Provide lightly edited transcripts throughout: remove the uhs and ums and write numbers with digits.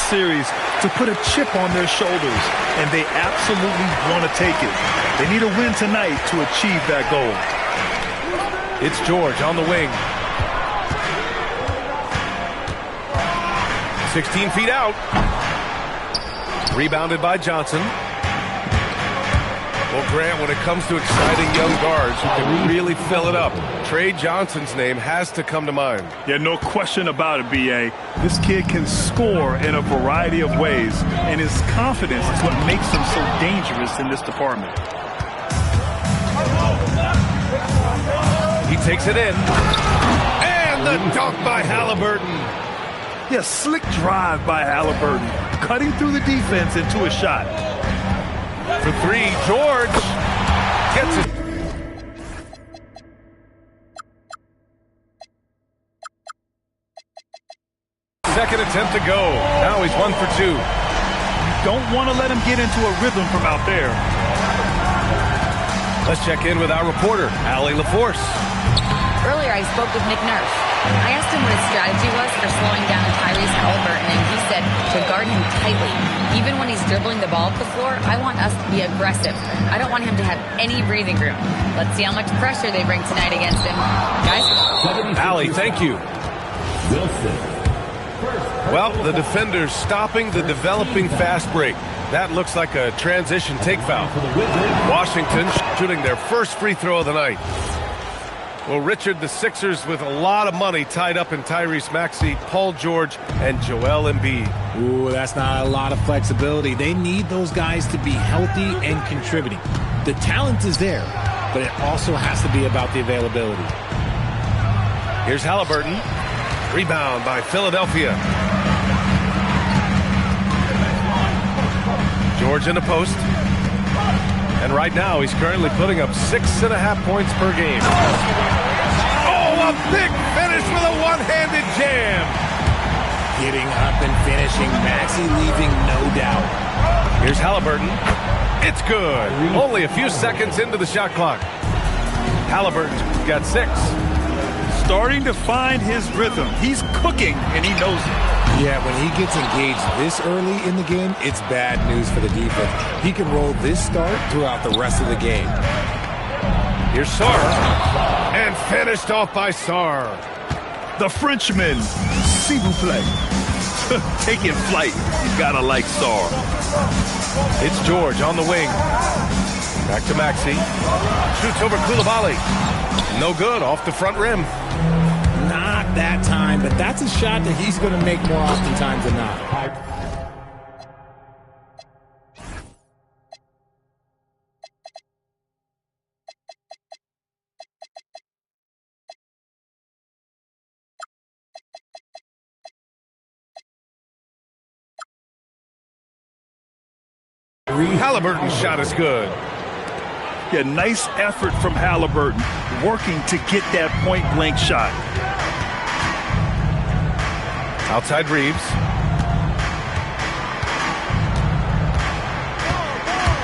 Series to put a chip on their shoulders, and they absolutely want to take it. They need a win tonight to achieve that goal. It's George on the wing. 16 feet out. Rebounded by Johnson. Well, Grant, when it comes to exciting young guards who can really fill it up, Trey Johnson's name has to come to mind. Yeah, no question about it, B.A. This kid can score in a variety of ways, and his confidence is what makes him so dangerous in this department. He takes it in. And the dunk by Halliburton. Yeah, slick drive by Halliburton, cutting through the defense into a shot. For three, George gets it. Second attempt to go. Now he's 1 for 2. You don't want to let him get into a rhythm from out there. Let's check in with our reporter, Allie LaForce. Earlier, I spoke with Nick Nurse. I asked him what his strategy was for slowing down Tyrese Halliburton, and he said to guard him tightly. Even when he's dribbling the ball up the floor, I want us to be aggressive. I don't want him to have any breathing room. Let's see how much pressure they bring tonight against him. Guys? Allie, thank you. Well, the defender's stopping the developing fast break. That looks like a transition take foul. Washington shooting their first free throw of the night. Well, Richard, the Sixers with a lot of money tied up in Tyrese Maxey, Paul George, and Joel Embiid. Ooh, that's not a lot of flexibility. They need those guys to be healthy and contributing. The talent is there, but it also has to be about the availability. Here's Halliburton. Rebound by Philadelphia. George in the post. And right now, he's currently putting up 6.5 points per game. Oh, a big finish with a one-handed jam. Getting up and finishing. Maxey leaving no doubt. Here's Halliburton. It's good. Only a few seconds into the shot clock. Halliburton's got 6. Starting to find his rhythm. He's cooking, and he knows it. Yeah, when he gets engaged this early in the game, it's bad news for the defense. He can roll this start throughout the rest of the game. Here's Sarr. And finished off by Sarr. The Frenchman, s'il vous plaît. Taking flight. You gotta like Sarr. It's George on the wing. Back to Maxey. Shoots over Coulibaly. No good, off the front rim. Not that time, but that's a shot that he's going to make more oftentimes than not. Halliburton's shot is good. Yeah, nice effort from Halliburton, working to get that point-blank shot. Outside Reeves.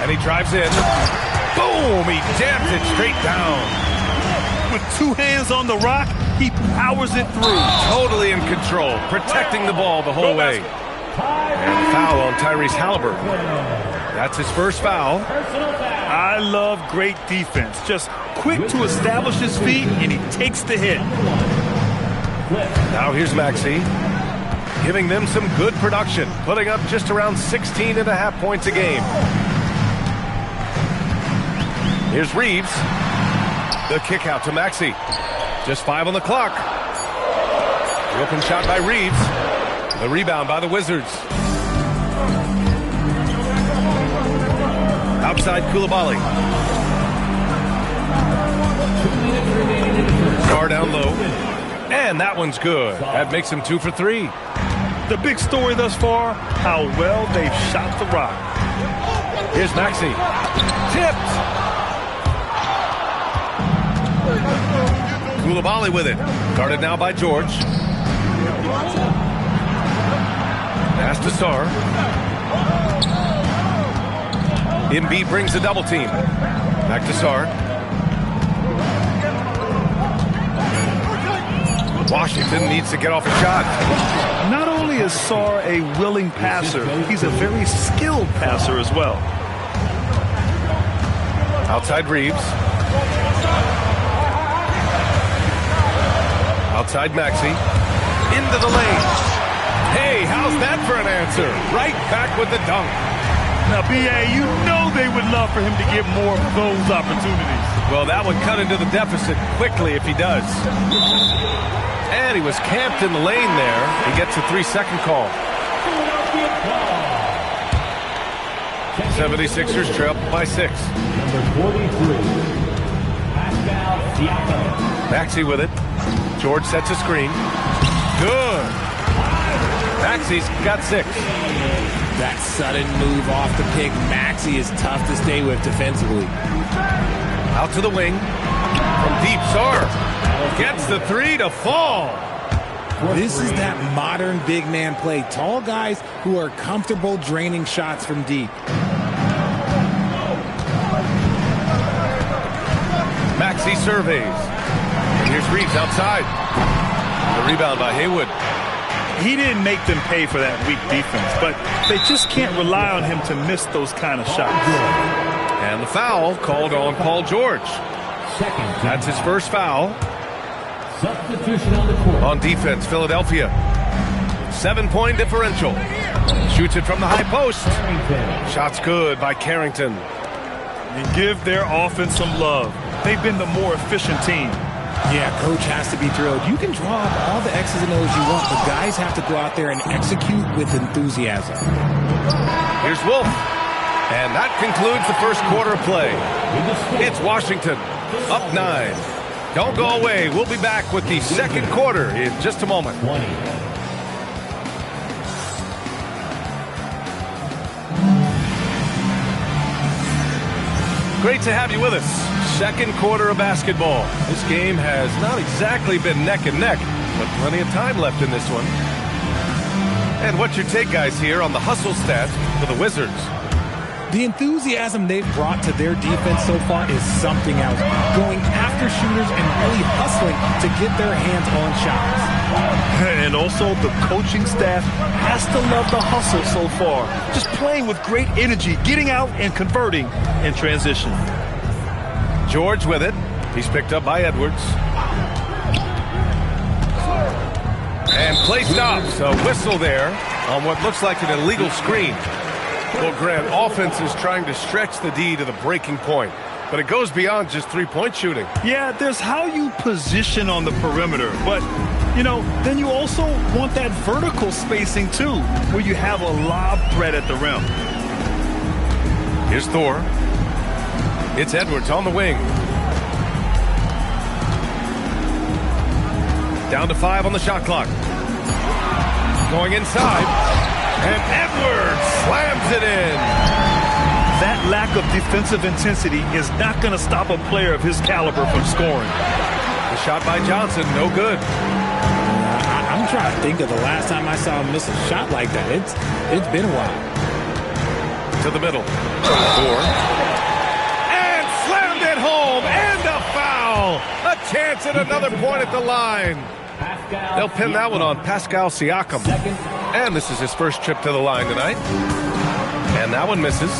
And he drives in. Boom! He jams it straight down. With 2 hands on the rock, he powers it through. Totally in control, protecting the ball the whole way. And foul on Tyrese Halliburton. That's his first foul. I love great defense. Just quick to establish his feet, and he takes the hit. Now here's Maxey, giving them some good production, putting up just around 16.5 points a game. Here's Reeves. The kick out to Maxey. Just 5 on the clock. The open shot by Reeves. The rebound by the Wizards. Outside Coulibaly. Sarr down low. And that one's good. That makes him 2 for 3. The big story thus far, how well they've shot the rock. Here's Maxey. Tipped. Coulibaly with it. Guarded now by George. Pass to Sarr. Embiid brings the double team. Back to Sarr. Washington needs to get off a shot. Not only is Sarr a willing passer, he's a very skilled passer as well. Outside Reeves. Outside Maxey. Into the lane. Hey, how's that for an answer? Right back with the dunk. Now, B.A., you know they would love for him to get more of those opportunities. Well, that would cut into the deficit quickly if he does. And he was camped in the lane there. He gets a 3-second call. 76ers trail by 6. Number 43, Pascal Siakam. Maxey with it. George sets a screen. Good. Maxey's got 6. That sudden move off the pick, Maxey is tough to stay with defensively. Out to the wing. From deep, Sarr gets the 3 to fall. This is that modern big man play. Tall guys who are comfortable draining shots from deep. Maxey surveys. And here's Reeves outside. The rebound by Haywood. He didn't make them pay for that weak defense, but they just can't rely on him to miss those kind of shots. And the foul called on Paul George. That's his first foul. Substitution on the court. On defense, Philadelphia. 7-point differential. Shoots it from the high post. Shot's good by Carrington. And give their offense some love. They've been the more efficient team. Yeah, coach has to be thrilled. You can draw up all the X's and O's you want, but guys have to go out there and execute with enthusiasm. Here's Wolf. And that concludes the first quarter of play. It's Washington, up 9. Don't go away. We'll be back with the second quarter in just a moment. 20. Great to have you with us. Second quarter of basketball. This game has not exactly been neck and neck, but plenty of time left in this one. And what's your take, guys, here on the hustle stats for the Wizards? The enthusiasm they've brought to their defense so far is something else. Going after shooters and really hustling to get their hands on shots. And also the coaching staff has to love the hustle so far. Just playing with great energy, getting out and converting in transition. George with it. He's picked up by Edwards. And play stops. A whistle there on what looks like an illegal screen. Well, Grant, offense is trying to stretch the D to the breaking point, but it goes beyond just three-point shooting. Yeah, there's how you position on the perimeter, but, you know, then you also want that vertical spacing, too, where you have a lob threat at the rim. Here's Thor. It's Edwards on the wing. Down to 5 on the shot clock. Going inside. And Edwards slams it in. That lack of defensive intensity is not going to stop a player of his caliber from scoring. The shot by Johnson, no good. I'm trying to think of the last time I saw him miss a shot like that. It's been a while. To the middle. Thor. And slammed it home. And a foul. A chance at another point at the line. They'll pin that one on Pascal Siakam. And this is his first trip to the line tonight. And that one misses.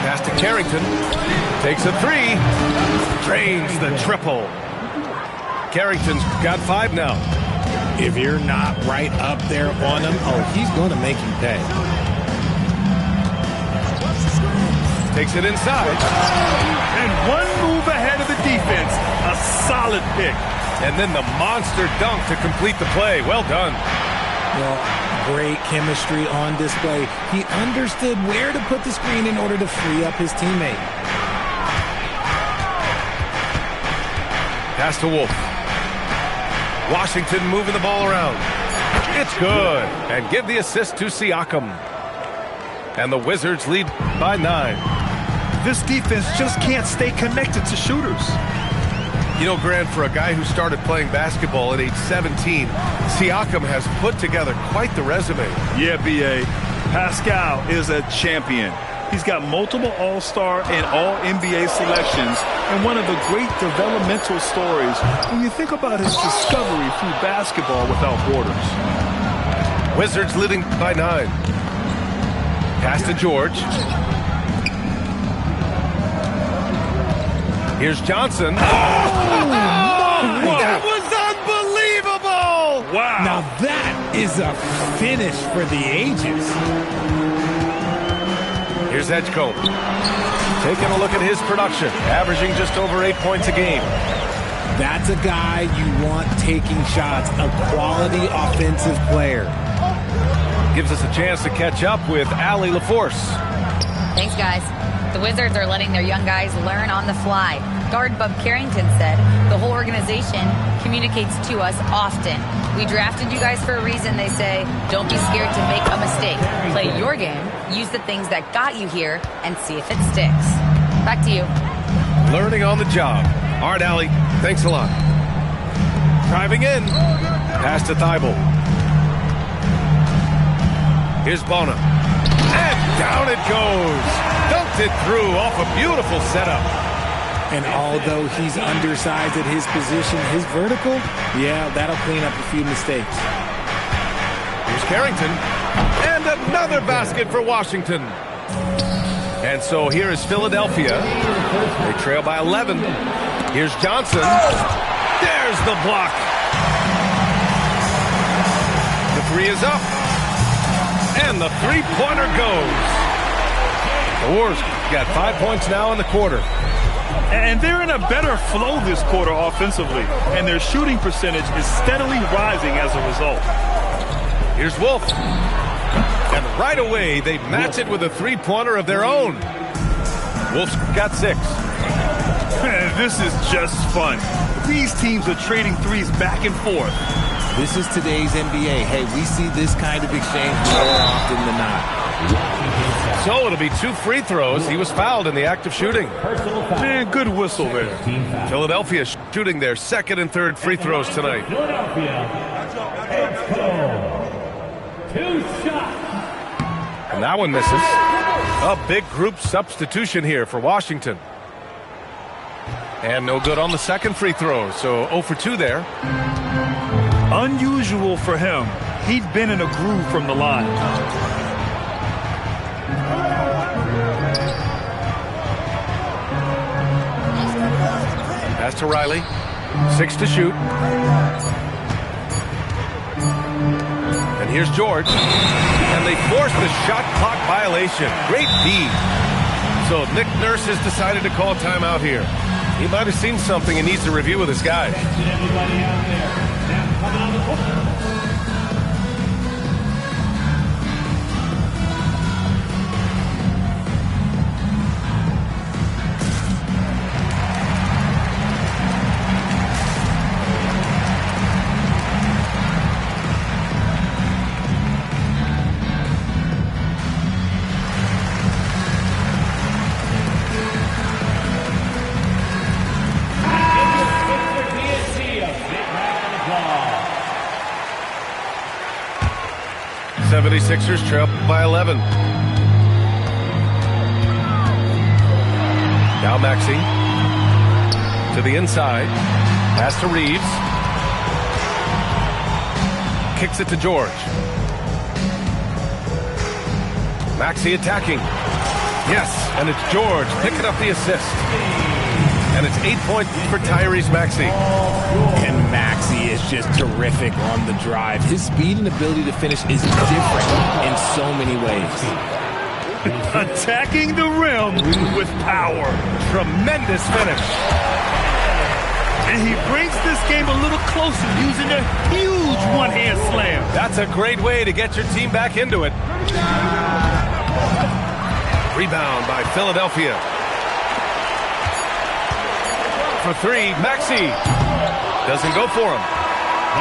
Pass to Carrington. Takes a 3. Drains the triple. Carrington's got 5 now. If you're not right up there on him, oh, he's going to make you pay. Takes it inside. And one move ahead of the defense. A solid pick. And then the monster dunk to complete the play. Well done. Well, great chemistry on display. He understood where to put the screen in order to free up his teammate. Pass to Wolf. Washington moving the ball around. It's good. And give the assist to Siakam. And the Wizards lead by 9. This defense just can't stay connected to shooters. You know, Grant, for a guy who started playing basketball at age 17, Siakam has put together quite the resume. Yeah, B.A. Pascal is a champion. He's got multiple All-Star and All-NBA selections, and one of the great developmental stories when you think about his discovery through basketball without borders. Wizards leading by 9. Pass to George. Here's Johnson. That was unbelievable! Wow. Now that is a finish for the ages. Here's Edgecombe. Taking a look at his production, averaging just over 8 points a game. That's a guy you want taking shots, a quality offensive player. Gives us a chance to catch up with Allie LaForce. Thanks, guys. The Wizards are letting their young guys learn on the fly. Guard Bub Carrington said the whole organization communicates to us often. We drafted you guys for a reason, they say. Don't be scared to make a mistake. Play your game, use the things that got you here, and see if it sticks. Back to you. Learning on the job. All right, Allie, thanks a lot. Driving in. Pass to Thibault. Here's Bona. And down it goes. Dunked it through off a beautiful setup. And although he's undersized at his position, his vertical, yeah, that'll clean up a few mistakes. Here's Carrington. And another basket for Washington. And so here is Philadelphia. They trail by 11. Here's Johnson. There's the block. The three is up. And the three-pointer goes. The Warriors got 5 points now in the quarter. And they're in a better flow this quarter offensively, and their shooting percentage is steadily rising as a result. Here's Wolf. And right away, they match it with a three-pointer of their own. Wolf's got 6. This is just fun. These teams are trading threes back and forth. This is today's NBA. Hey, we see this kind of exchange more often than not. So it'll be 2 free throws. He was fouled in the act of shooting. Man, good whistle there. Philadelphia shooting their second and third free throws tonight. Philadelphia. 2 shots. And that one misses. A big group substitution here for Washington. And no good on the second free throw, so 0 for 2 there. Unusual for him. He'd been in a groove from the line. Pass to Riley. 6 to shoot. And here's George. And they force the shot clock violation. Great D. So Nick Nurse has decided to call timeout here. He might have seen something and needs to review with his guys. Everybody out there. Now coming on the court. Sixers trail by 11. Now Maxey to the inside. Pass to Reeves. Kicks it to George. Maxey attacking. Yes, and it's George picking up the assist. And it's 8 points for Tyrese Maxey. And Maxey is just terrific on the drive. His speed and ability to finish is different in so many ways. Attacking the rim with power. Tremendous finish. And he brings this game a little closer using a huge one-hand slam. That's a great way to get your team back into it. Rebound by Philadelphia. For 3, Maxey doesn't go for him.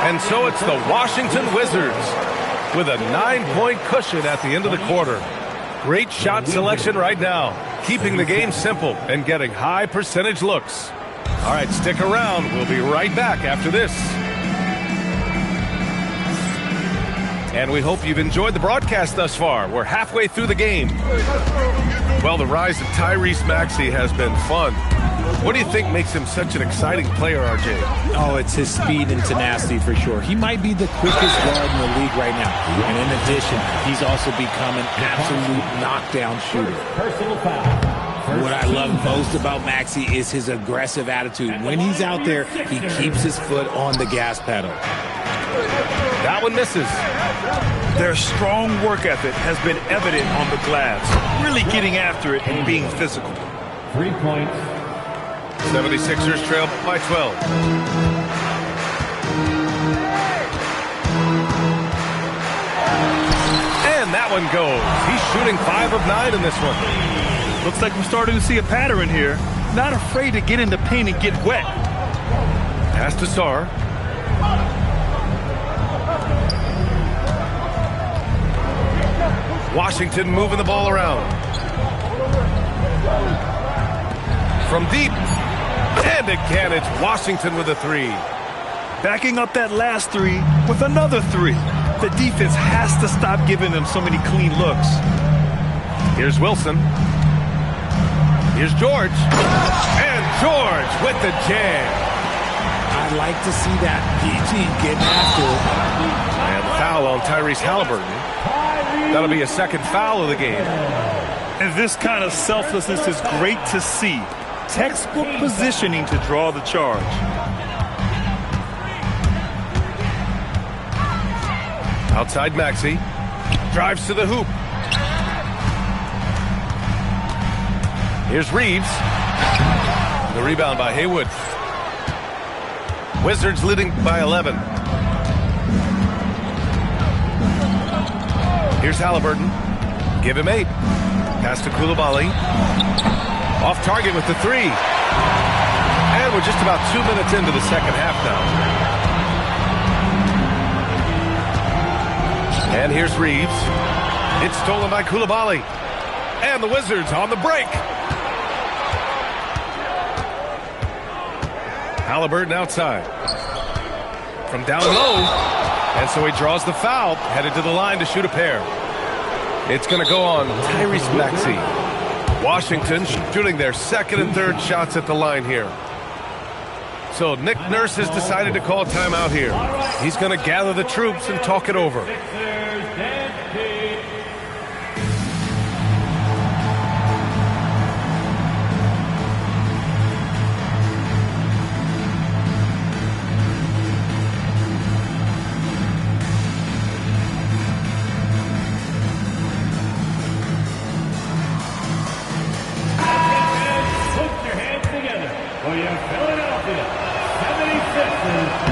And so it's the Washington Wizards with a 9-point cushion at the end of the quarter. Great shot selection right now, keeping the game simple and getting high percentage looks. All right, stick around. We'll be right back after this. And we hope you've enjoyed the broadcast thus far. We're halfway through the game. Well, the rise of Tyrese Maxey has been fun. What do you think makes him such an exciting player, RJ? Oh, it's his speed and tenacity for sure. He might be the quickest guard in the league right now. And in addition, he's also become an absolute knockdown shooter. Personal foul. What I love most about Maxey is his aggressive attitude. When he's out there, he keeps his foot on the gas pedal. That one misses. Their strong work ethic has been evident on the glass, really getting after it and being physical. 3 points. 76ers trail by 12. And that one goes. He's shooting 5 of 9 in this one. Looks like we're starting to see a pattern here. Not afraid to get in the paint and get wet. Pass to Sarr. Washington moving the ball around. From deep. And again, it's Washington with a 3. Backing up that last 3 with another 3. The defense has to stop giving them so many clean looks. Here's Wilson. Here's George. And George with the jam. I'd like to see that PG getting after it. And foul on Tyrese Halliburton. That'll be a second foul of the game. And this kind of selflessness is great to see. Textbook positioning to draw the charge. Outside Maxey. Drives to the hoop. Here's Reeves. The rebound by Haywood. Wizards leading by 11. Here's Halliburton. Give him 8. Pass to Coulibaly. Off target with the 3. And we're just about 2 minutes into the second half now. And here's Reeves. It's stolen by Coulibaly. And the Wizards on the break. Halliburton outside. From down low. And so he draws the foul. Headed to the line to shoot a pair. It's going to go on Tyrese Maxey. Washington shooting their second and third shots at the line here. So Nick Nurse has decided to call timeout here. He's going to gather the troops and talk it over.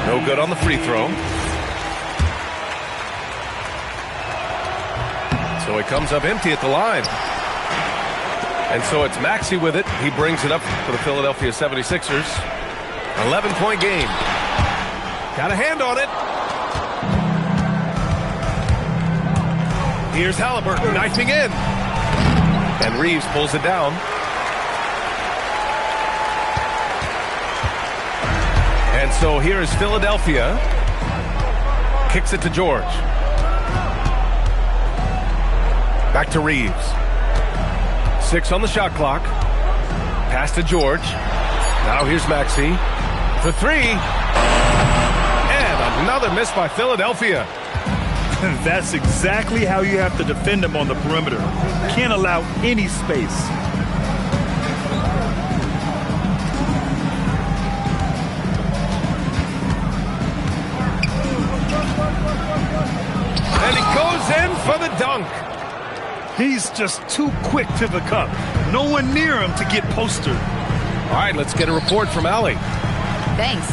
No good on the free throw. So he comes up empty at the line. And so it's Maxey with it. He brings it up for the Philadelphia 76ers. 11-point game. Got a hand on it. Here's Halliburton knifing in. And Reeves pulls it down. And so here is Philadelphia. Kicks it to George. Back to Reeves. 6 on the shot clock. Pass to George. Now here's Maxey. For 3. And another miss by Philadelphia. That's exactly how you have to defend them on the perimeter. Can't allow any space. And he goes in for the dunk. He's just too quick to the cup. No one near him to get postered. All right, let's get a report from Allie. Thanks.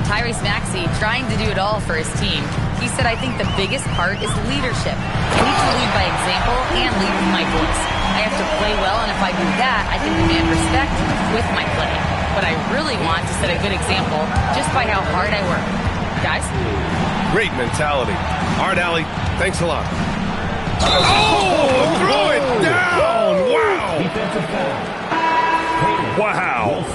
Tyrese Maxey trying to do it all for his team. He said, I think the biggest part is leadership. I need to lead by example and lead with my voice. I have to play well, and if I do that, I can demand respect with my play. But I really want to set a good example just by how hard I work. Guys? Great mentality. All right, Allie, thanks a lot. Oh, throw it down! Wow! Wow.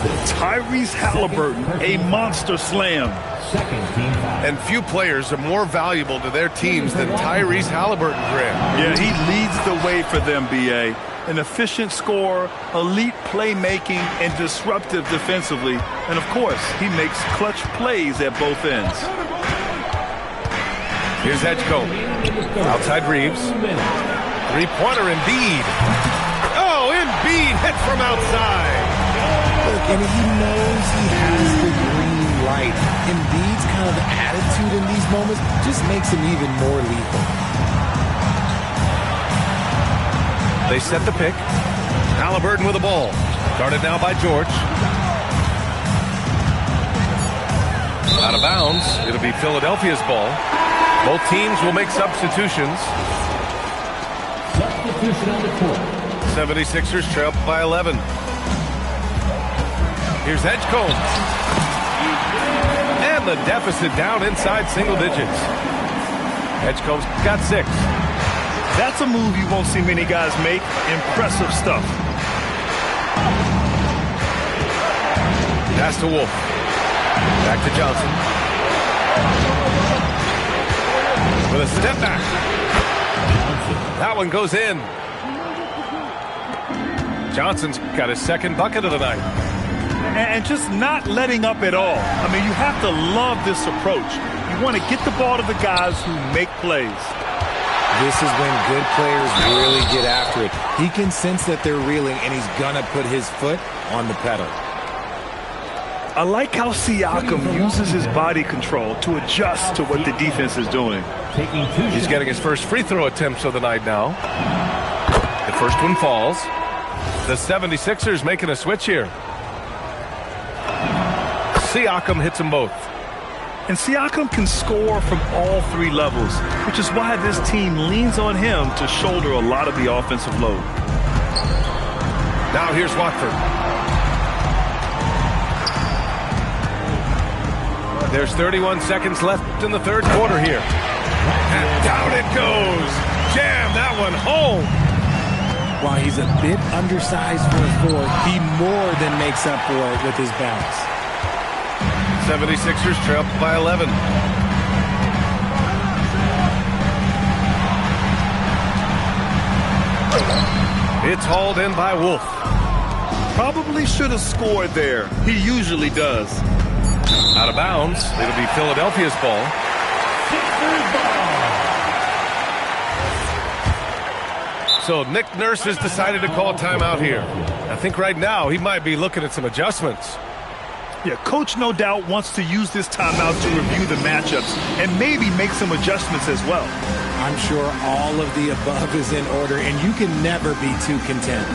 Tyrese Halliburton, a monster slam. Second team foul. And few players are more valuable to their teams than Tyrese Halliburton, Graham. Yeah, he leads the way for them, B.A. An efficient scorer, elite playmaking, and disruptive defensively. And, of course, he makes clutch plays at both ends. Here's Edgecombe. Outside Reeves. Three-pointer, Embiid. Oh, Embiid hit from outside. Look, and he knows he has the green light. Embiid's kind of attitude in these moments just makes him even more lethal. They set the pick. Halliburton with the ball. Guarded now by George. Out of bounds. It'll be Philadelphia's ball. Both teams will make substitutions. Substitution on the court. 76ers trail by 11. Here's Edgecombe. And the deficit down inside single digits. Edgecombe's got 6. That's a move you won't see many guys make. Impressive stuff. Pass to Wolf. Back to Johnson. With a step back. That one goes in. Johnson's got his second bucket of the night. And just not letting up at all. I mean, you have to love this approach. You want to get the ball to the guys who make plays. This is when good players really get after it. He can sense that they're reeling, and he's going to put his foot on the pedal. I like how Siakam uses his body control to adjust to what the defense is doing. Taking 2 He's getting his first free throw attempts of the night now. The first one falls. The 76ers making a switch here. Siakam hits them both. And Siakam can score from all 3 levels, which is why this team leans on him to shoulder a lot of the offensive load. Now here's Watford. There's 31 seconds left in the third quarter here. And down it goes. Jam that one home. While he's a bit undersized for a 4, he more than makes up for it with his bounce. 76ers trail by 11. It's hauled in by Wolf. Probably should have scored there. He usually does. Out of bounds. It'll be Philadelphia's ball. So Nick Nurse has decided to call timeout here. I think right now he might be looking at some adjustments. Yeah, coach no doubt wants to use this timeout to review the matchups and maybe make some adjustments as well. I'm sure all of the above is in order, and you can never be too content.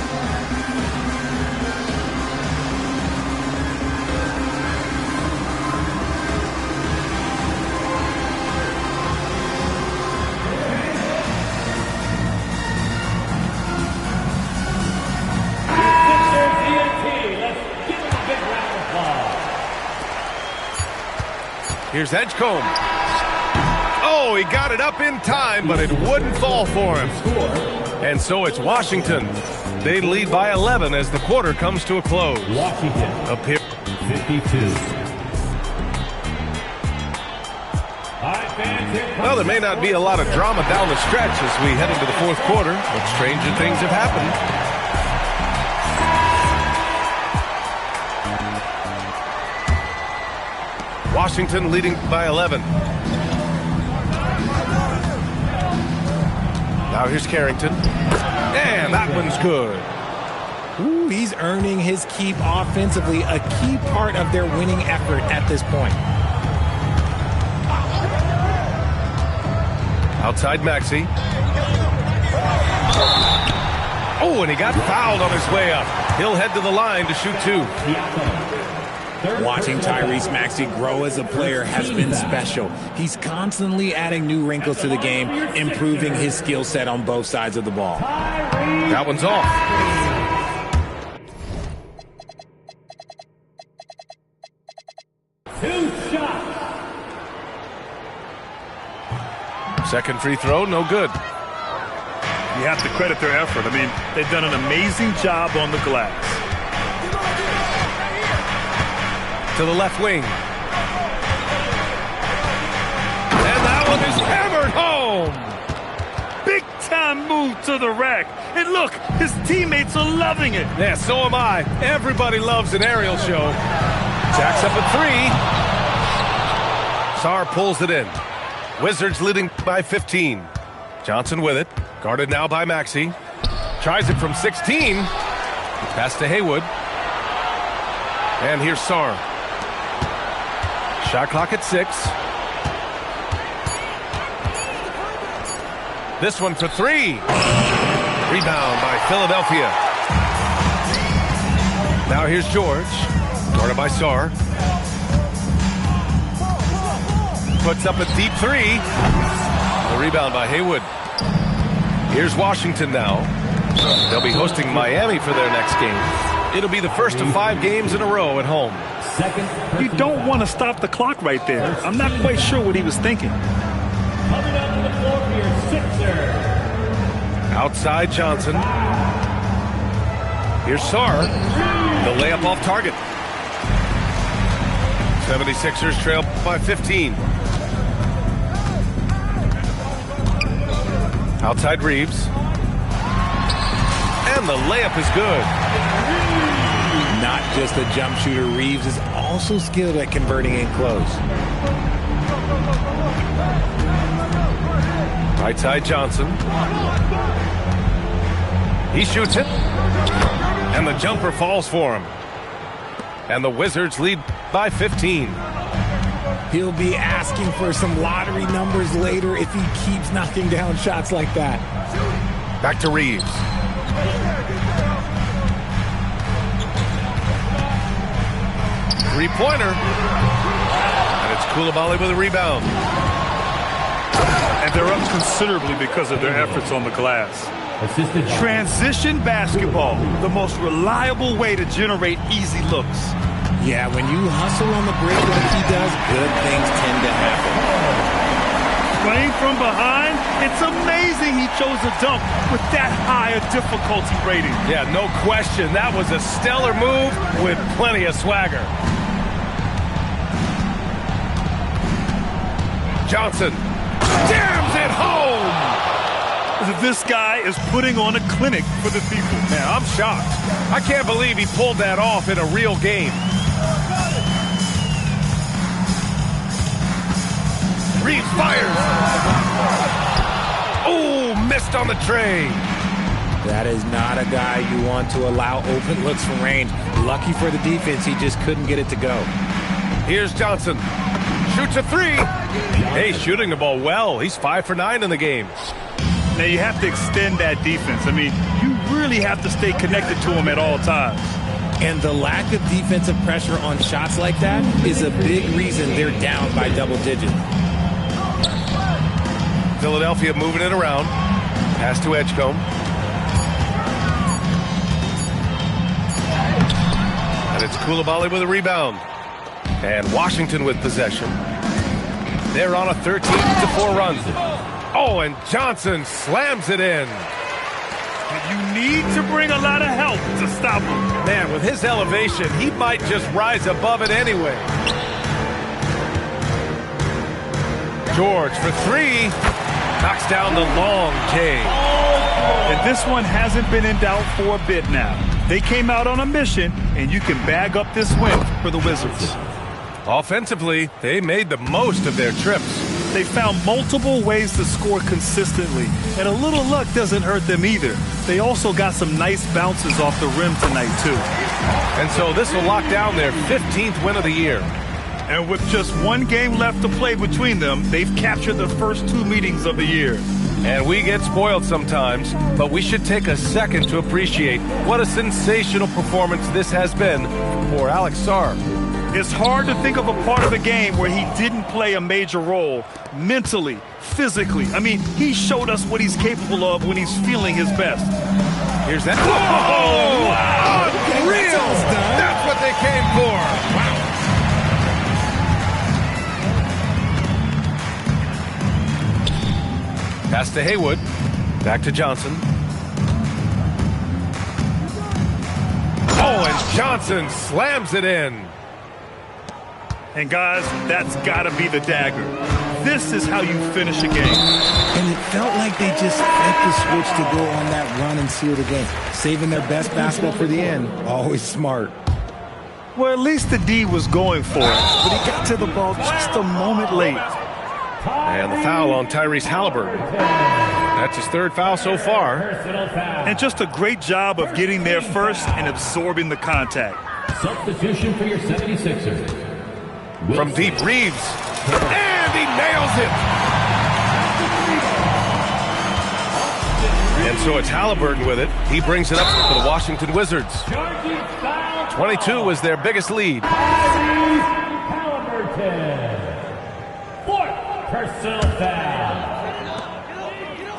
Here's Edgecombe. Oh, he got it up in time, but it wouldn't fall for him. And so it's Washington. They lead by 11 as the quarter comes to a close. Washington Up here. 52. Well, there may not be a lot of drama down the stretch as we head into the fourth quarter, but stranger things have happened. Washington leading by 11. Now here's Carrington. And that one's good. Ooh, he's earning his keep offensively, a key part of their winning effort at this point. Outside Maxey. Oh, and he got fouled on his way up. He'll head to the line to shoot 2. Watching Tyrese Maxey grow as a player has been special. He's constantly adding new wrinkles to the game, improving his skill set on both sides of the ball. That one's off. Second free throw, no good. You have to credit their effort. I mean, they've done an amazing job on the glass. to the left wing. And that one is hammered home. Big-time move to the rack. And look, his teammates are loving it. Yeah, so am I. Everybody loves an aerial show. Jacks up a 3. Sarr pulls it in. Wizards leading by 15. Johnson with it. Guarded now by Maxey. Tries it from 16. Pass to Haywood. And here's Sarr. Shot clock at 6. This one for 3. Rebound by Philadelphia. Now here's George. Guarded by Sarr. Puts up a deep 3. The rebound by Haywood. Here's Washington now. They'll be hosting Miami for their next game. It'll be the first of 5 games in a row at home. You don't want to stop the clock right there. I'm not quite sure what he was thinking. Coming up to the floor for your sixer. Outside Johnson. Here's Sarr. The layup off target. 76ers trail by 15. Outside Reeves. And the layup is good. Not just a jump shooter, Reeves is also skilled at converting in close. Right side Johnson. He shoots it. And the jumper falls for him. And the Wizards lead by 15. He'll be asking for some lottery numbers later if he keeps knocking down shots like that. Back to Reeves. Three-pointer. And it's Coulibaly with a rebound. And they're up considerably because of their efforts on the glass. Assistant Transition basketball, the most reliable way to generate easy looks. Yeah, when you hustle on the break like he does, good things tend to happen. Playing from behind, it's amazing he chose a dunk with that high a difficulty rating. Yeah, no question. That was a stellar move with plenty of swagger. Johnson jams it home. This guy is putting on a clinic for the people. Man, I'm shocked. I can't believe he pulled that off in a real game. Reeves fires. Oh, missed on the tray. That is not a guy you want to allow open looks from range. Lucky for the defense, he just couldn't get it to go. Here's Johnson. Shoots a 3. Hey, shooting the ball well. He's 5 for 9 in the game. Now you have to extend that defense. I mean, you really have to stay connected to him at all times. And the lack of defensive pressure on shots like that is a big reason they're down by double digits. Philadelphia moving it around. Pass to Edgecombe. And it's Coulibaly with a rebound. And Washington with possession. They're on a 13-4 run. Oh, and Johnson slams it in. You need to bring a lot of help to stop him. Man, with his elevation, he might just rise above it anyway. George for 3. Knocks down the long K. And this one hasn't been in doubt for a bit now. They came out on a mission, and you can bag up this win for the Wizards. Offensively, they made the most of their trips. They found multiple ways to score consistently, and a little luck doesn't hurt them either. They also got some nice bounces off the rim tonight, too. And so this will lock down their 15th win of the year. And with just one game left to play between them, they've captured the first 2 meetings of the year. And we get spoiled sometimes, but we should take a second to appreciate what a sensational performance this has been for Alex Sarr. It's hard to think of a part of the game where he didn't play a major role, mentally, physically. I mean, he showed us what he's capable of when he's feeling his best. Here's that. Whoa! Wow. Unreal! That's what they came for. Wow. Pass to Haywood. Back to Johnson. Oh, and Johnson slams it in. And guys, that's got to be the dagger. This is how you finish a game. And it felt like they just flipped the switch to go on that run and seal the game. Saving their best basketball for the end. Always smart. Well, at least the D was going for it, but he got to the ball just a moment late. And the foul on Tyrese Halliburton. That's his third foul so far. And just a great job of getting there first and absorbing the contact. Substitution for your 76ers. From deep, Reeves. And he nails it. And so it's Halliburton with it. He brings it up for the Washington Wizards. 22 is their biggest lead. Halliburton. Fourth personal foul.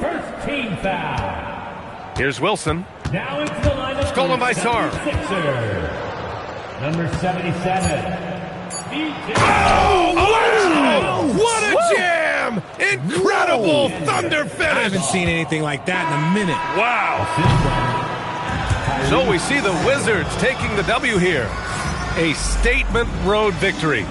First team foul. Here's Wilson. Now into the lineup. Stolen by Sarr. Number 77. Oh, wow! What a jam! Incredible thunder finish! I haven't seen anything like that in a minute. Wow. So we see the Wizards taking the W here. A statement road victory.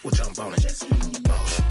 We'll jump on it.